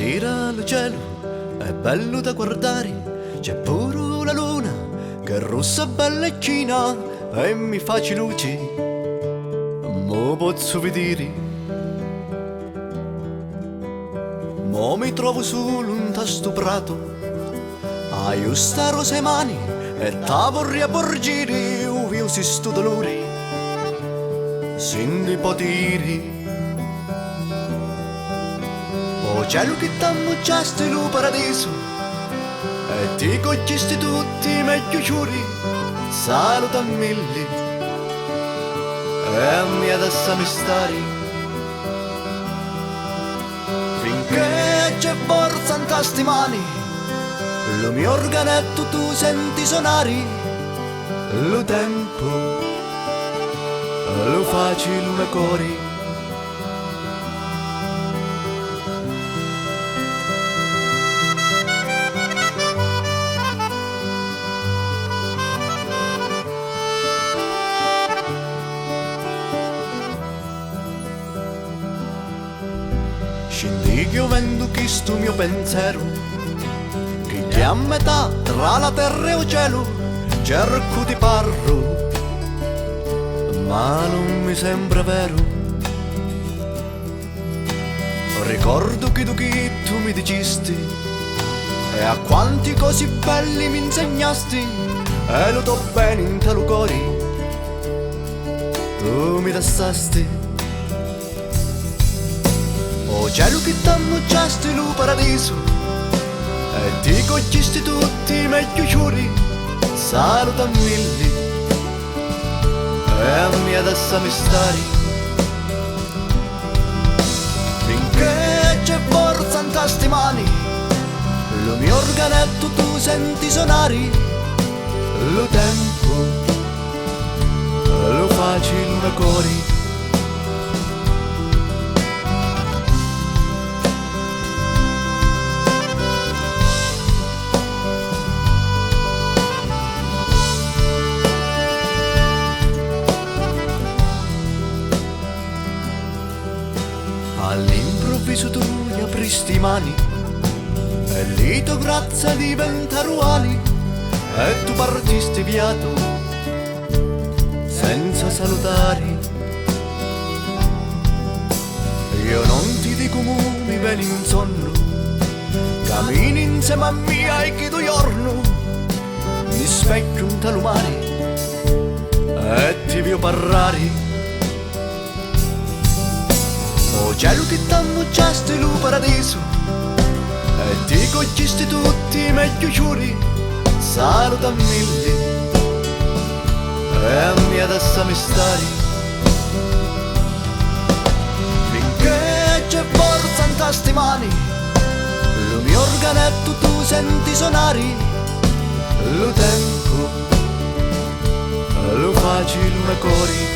Stasera il cielo è bello da guardare, c'è pure la luna che è rossa belleccina e mi face luce, mo posso vedere. Mo mi trovo solo in tasto prato, a giusta rose mani e ta vorrei porgere, io si sto dolore, sin di poteri. O cielo che t'hanno già lo paradiso e ti coccisti tutti meglio giuri, saluta mille e a me adesso mi stare, finché c'è forza in tasti mani, lo mio organetto tu senti suonare, lo tempo lo facile una cori. Scendi piovendo questo mio pensiero, che è a metà tra la terra e il cielo, cerco di parlo, ma non mi sembra vero. Ricordo che tu mi dicisti, e a quanti cose belli mi insegnasti, e lo do bene in talo cori, tu mi tassasti. O cielo che t'hanno già lo paradiso e ti coccisti tutti meglio giuri, saluta mille e a me adesso mi stare, finché c'è forza in tasti mani, lo mio organetto tu senti suonare, lo tempo lo facile una cori. All'improvviso tu mi apristi mani e lì tua grazia diventa ruali e tu partisti viato senza salutare. Io non ti dico mu mi vieni in sonno, cammini insieme a me ai che tu giorno, mi specchio un talumare e ti vedo parlare. O cielo che t'hanno già lo paradiso e ti coccisti tutti meglio giuri, saluta mille e a me adesso mi stare, finché c'è forza in tasti mani, lo mio organetto tu senti suonare, lo tempo lo facile una cori.